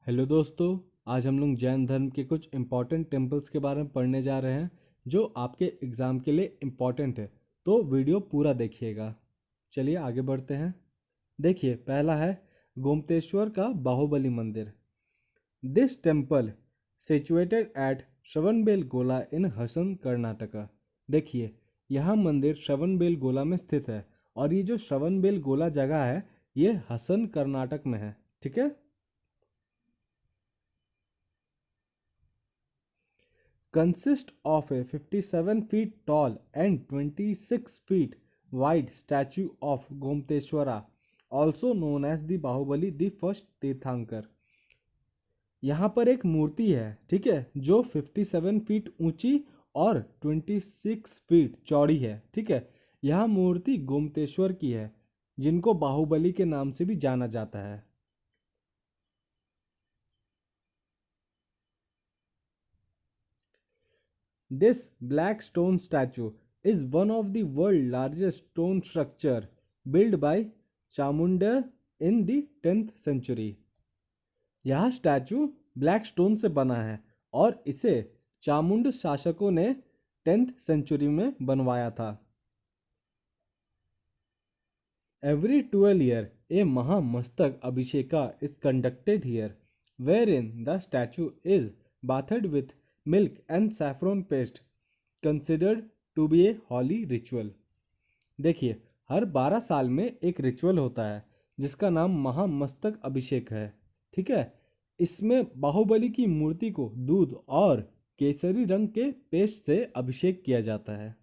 Hello दोस्तों। आज हम लोग जैन धर्म के कुछ इम्पॉर्टेंट टेम्पल्स के बारे में पढ़ने जा रहे हैं जो आपके एग्ज़ाम के लिए इम्पॉर्टेंट है। तो वीडियो पूरा देखिएगा। चलिए आगे बढ़ते हैं। देखिए, पहला है गोमतेश्वर का बाहुबली मंदिर। This temple situated at Shravanabelagola in Hassan Karnataka. देखिए, यह मंदिर श्रवणबेलगोला में स्थित है और ये जो श्रवणबेलगोला जगह है ये हसन कर्नाटक में है। ठीक है। Consist of a 57 feet tall and 26 feet wide statue of Gomteshwara, also known as the Bahubali, the first तीर्थंकर। यहाँ पर एक मूर्ति है, ठीक है, जो 57 फीट ऊंची और 26 फीट चौड़ी है। ठीक है। यह मूर्ति गोमतेश्वर की है, जिनको बाहुबली के नाम से भी जाना जाता है। This black stone statue is one of the world's largest stone structure built by Chamunda in the 10th century। यह स्टैचू ब्लैक स्टोन से बना है और इसे चामुंड शासकों ने 10th सेंचुरी में बनवाया था। Every 12 years, a Mahamastaka Abhisheka is conducted here, wherein the statue is bathed with milk and saffron paste, considered to be a holy ritual। देखिए, हर 12 साल में एक रिचुअल होता है जिसका नाम महामस्तक अभिषेक है। ठीक है। इसमें बाहुबली की मूर्ति को दूध और केसरी रंग के पेस्ट से अभिषेक किया जाता है।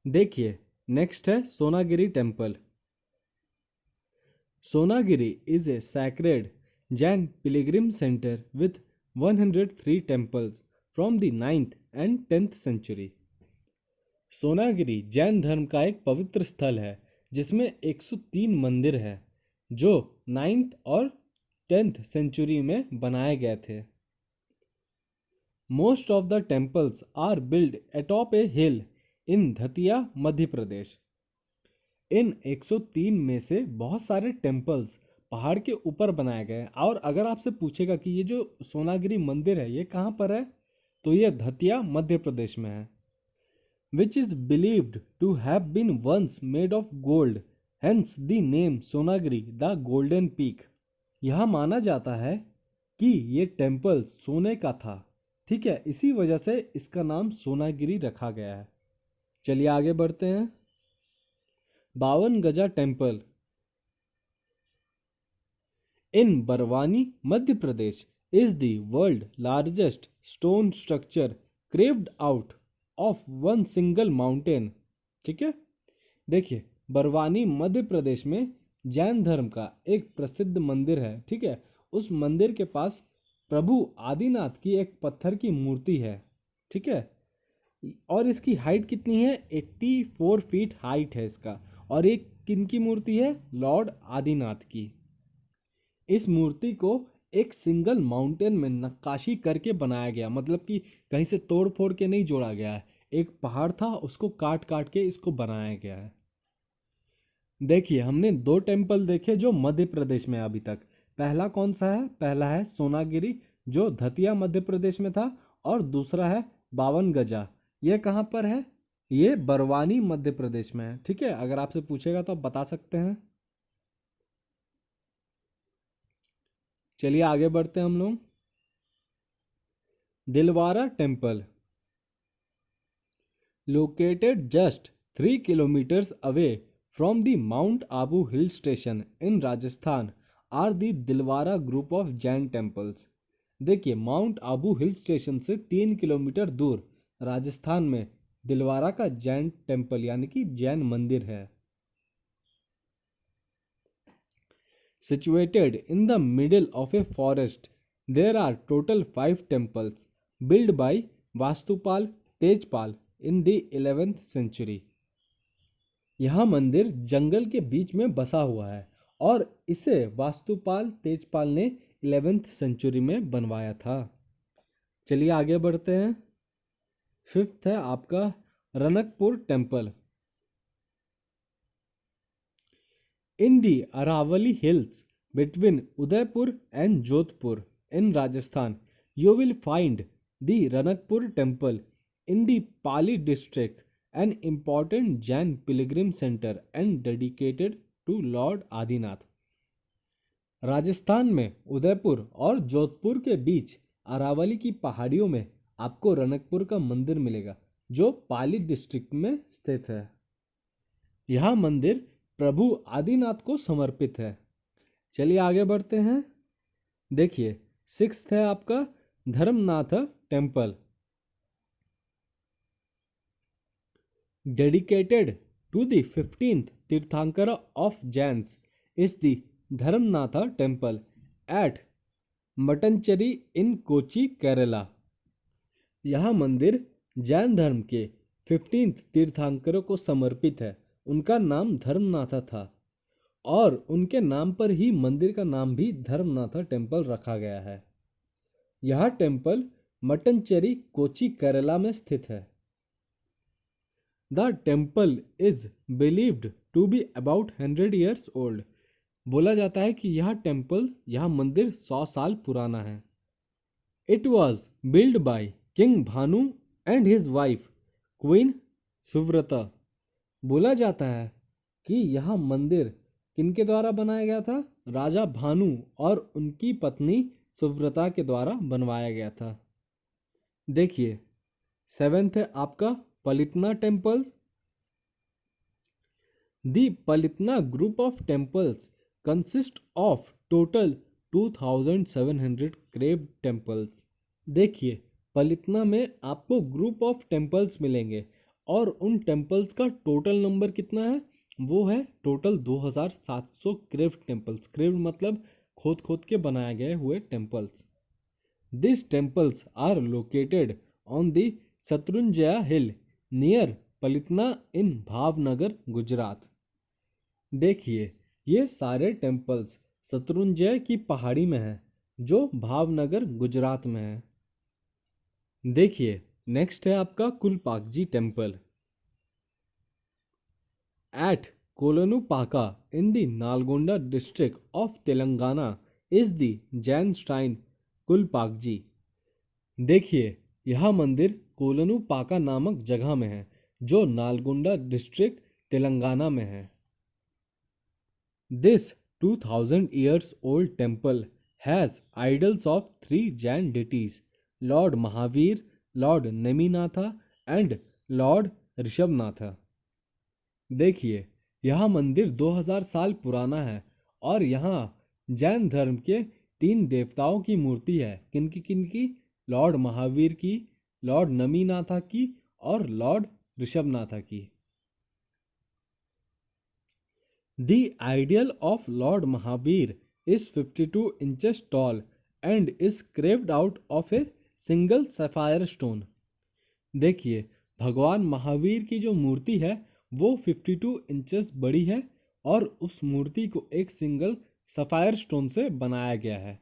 देखिए, नेक्स्ट है Sonagiri temple. Sonagiri is a sacred Jain pilgrim centre with 103 temples from the 9th and 10th century. Sonagiri Jain धर्म का एक पवित्र स्थल है जिसमें 103 मंदिर हैं जो 9th और 10th सेंचुरी में बनाए गए थे। Most of the temples are build atop a hill in Datia Madhya Pradesh. इन 103 में से बहुत सारे टेम्पल्स पहाड़ के ऊपर बनाए गए हैं। और अगर आपसे पूछेगा कि ये जो सोनागिरी मंदिर है ये कहाँ पर है, तो ये धतिया मध्य प्रदेश में है। which is believed to have been once made of gold, hence the name Sonagiri, the golden peak। यह माना जाता है कि ये टेम्पल सोने का था। ठीक है, इसी वजह से इसका नाम सोनागिरी रखा गया है। चलिए आगे बढ़ते हैं। 52 Gaja temple in Barwani Madhya Pradesh is the world largest stone structure carved out of one single mountain. ठीक है। देखिए, बरवानी मध्य प्रदेश में जैन धर्म का एक प्रसिद्ध मंदिर है। ठीक है। उस मंदिर के पास प्रभु आदिनाथ की एक पत्थर की मूर्ति है। ठीक है। और इसकी हाइट कितनी है? 84 फीट हाइट है इसका। और एक किन की मूर्ति है? लॉर्ड आदिनाथ की। इस मूर्ति को एक सिंगल माउंटेन में नक्काशी करके बनाया गया, मतलब कि कहीं से तोड़ फोड़ के नहीं जोड़ा गया है। एक पहाड़ था, उसको काट काट के इसको बनाया गया है। देखिए, हमने 2 टेम्पल देखे जो मध्य प्रदेश में अभी तक। पहला कौन सा है? पहला है सोनागिरी जो धतिया मध्य प्रदेश में था, और दूसरा है 52 गजा। ये कहाँ पर है? ये बरवानी मध्य प्रदेश में है। ठीक है। अगर आपसे पूछेगा तो आप बता सकते हैं। चलिए आगे बढ़ते हैं हम लोग। Dilwara temple located just 3 kilometers away from the Mount Abu hill station in Rajasthan are the Dilwara group of Jain temples। देखिए, माउंट आबू हिल स्टेशन से 3 किलोमीटर दूर राजस्थान में दिलवारा का जैन टेम्पल यानी कि जैन मंदिर है। Situated in the middle of a forest, there are total 5 temples built by Vastupal Tejpal in the 11th century। यह मंदिर जंगल के बीच में बसा हुआ है और इसे वास्तुपाल तेजपाल ने 11th सेंचुरी में बनवाया था। चलिए आगे बढ़ते हैं। 5th है आपका Ranakpur temple. In the Aravalli Hills, between Udaipur and Jodhpur in Rajasthan, you will find the Ranakpur temple in the Pali district, an important Jain pilgrim center and dedicated to Lord Adinath. Rajasthan में उदयपुर और जोधपुर के बीच अरावली की पहाड़ियों में आपको रनकपुर का मंदिर मिलेगा जो पाली डिस्ट्रिक्ट में स्थित है। यह मंदिर प्रभु आदिनाथ को समर्पित है। चलिए आगे बढ़ते हैं। देखिए, सिक्स्थ है आपका Dharmanath temple, dedicated to the 15th Tirthankar of Jains is the Dharmanath temple at Mattancherry in Kochi Kerala. यह मंदिर जैन धर्म के 15th तीर्थंकरों को समर्पित है। उनका नाम धर्मनाथा था और उनके नाम पर ही मंदिर का नाम भी धर्मनाथा टेम्पल रखा गया है। यह टेम्पल मटनचेरी कोची केरला में स्थित है। The temple is believed to be about 100 years old. बोला जाता है कि यह मंदिर 100 साल पुराना है। It was build by king Bhanu and his wife queen Suvrata. बोला जाता है कि यह मंदिर किनके द्वारा बनाया गया था? राजा भानु और उनकी पत्नी सुव्रता के द्वारा बनवाया गया था। देखिए, 7th है आपका Palitana temple. The Palitana group of temples consist of total 2700 carved temples. देखिए, पलितना में आपको ग्रुप ऑफ टेम्पल्स मिलेंगे और उन टेम्पल्स का टोटल नंबर कितना है? वो है टोटल 2700 क्रेव्ड टेम्पल्स। क्रेव्ड मतलब खोद खोद के बनाए गए हुए temples. This temples are located on the Shatrunjaya hill near Palitana in Bhavnagar Gujarat. देखिए, ये सारे टेम्पल्स शत्रुंजय की पहाड़ी में है जो भावनगर गुजरात में है। देखिए, नेक्स्ट है आपका Kulpakji temple at Kolanupaka in the Nalgonda district of Telangana is the Jain shrine Kulpakji. देखिए, यह मंदिर कोलनुपाका नामक जगह में है जो नालगोंडा डिस्ट्रिक्ट तेलंगाना में है। This 2000 years old temple has idols of 3 Jain deities, Lord Mahavir, Lord Neminatha and Lord ऋषभनाथा। देखिए, यह मंदिर 2000 साल पुराना है और यहाँ जैन धर्म के 3 देवताओं की मूर्ति है। किनकी? लॉर्ड महावीर की, लॉर्ड नमीनाथा की और लॉर्ड ऋषभनाथा की। The ideal of Lord Mahavir is 52 inches tall and is carved out of a single sapphire stone। देखिए, भगवान महावीर की जो मूर्ति है वो 52 इंचेस बड़ी है और उस मूर्ति को एक सिंगल सफायर स्टोन से बनाया गया है।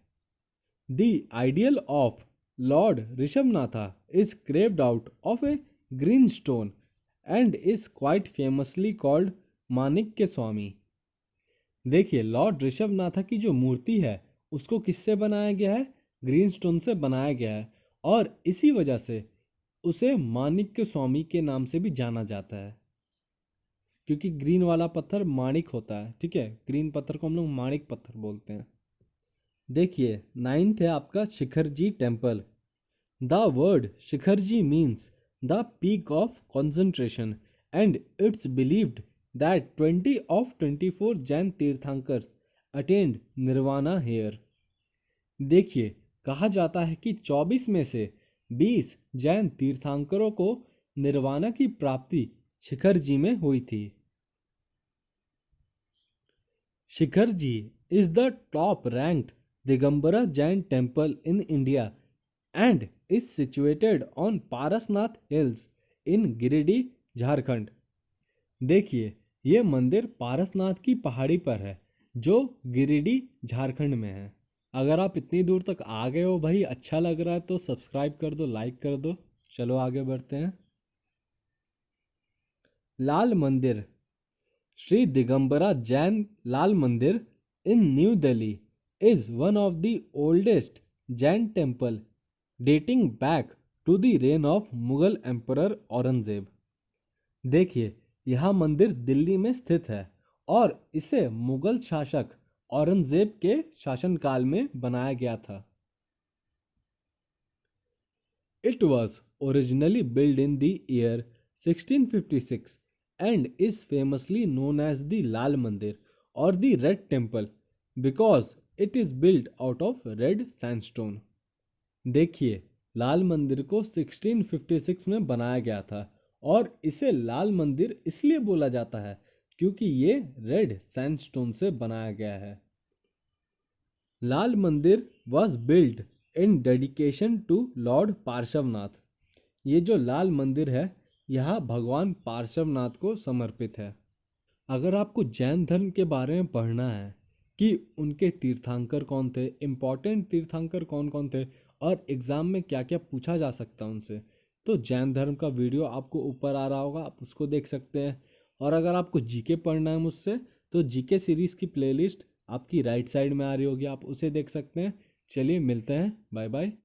The ideal of Lord ऋषभनाथा is carved out of a green stone and is quite famously called माणिक्य स्वामी। देखिए, लॉर्ड ऋषभनाथा की जो मूर्ति है उसको किससे बनाया गया है? ग्रीन स्टोन से बनाया गया है और इसी वजह से उसे माणिक्य स्वामी के नाम से भी जाना जाता है, क्योंकि ग्रीन वाला पत्थर माणिक होता है। ठीक है, ग्रीन पत्थर को हम लोग माणिक पत्थर बोलते हैं। देखिए, 9th है आपका Shikharji temple. The word Shikharji means the peak of concentration and it's believed that 20 of 24 Jain Tirthankars attend nirvana here. देखिए, कहा जाता है कि 24 में से 20 जैन तीर्थंकरों को निर्वाणा की प्राप्ति शिखर जी में हुई थी। Shikhar ji is the top ranked Digambara Jain temple in India and is situated on Parasnath hills in Giridih, Jharkhand. देखिए, ये मंदिर पारसनाथ की पहाड़ी पर है जो गिरिडीह, झारखंड में है। अगर आप इतनी दूर तक आ गए हो भाई, अच्छा लग रहा है तो सब्सक्राइब कर दो, लाइक कर दो। चलो आगे बढ़ते हैं। लाल मंदिर, Shri Digambara Jain Lal Mandir in new Delhi is one of the oldest Jain temple dating back to the reign of Mughal Emperor Aurangzeb. देखिए, यह मंदिर दिल्ली में स्थित है और इसे मुगल शासक औरंगजेब के शासनकाल में बनाया गया था. It was originally built in the year 1656 and is famously known as the Lal Mandir or the Red Temple because it is built out of red sandstone. देखिए, लाल मंदिर को 1656 में बनाया गया था और इसे लाल मंदिर इसलिए बोला जाता है क्योंकि ये रेड सैंडस्टोन से बनाया गया है. Lal Mandir was built in dedication to lord Parshvanath. ये जो लाल मंदिर है यह भगवान पार्श्वनाथ को समर्पित है. अगर आपको जैन धर्म के बारे में पढ़ना है कि उनके तीर्थंकर कौन थे, इम्पॉर्टेंट तीर्थंकर कौन कौन थे और एग्ज़ाम में क्या क्या पूछा जा सकता है उनसे, तो जैन धर्म का वीडियो आपको ऊपर आ रहा होगा, आप उसको देख सकते हैं. और अगर आपको जीके पढ़ना है मुझसे तो जीके सीरीज़ की प्लेलिस्ट आपकी राइट साइड में आ रही होगी, आप उसे देख सकते हैं. चलिए मिलते हैं, बाय बाय.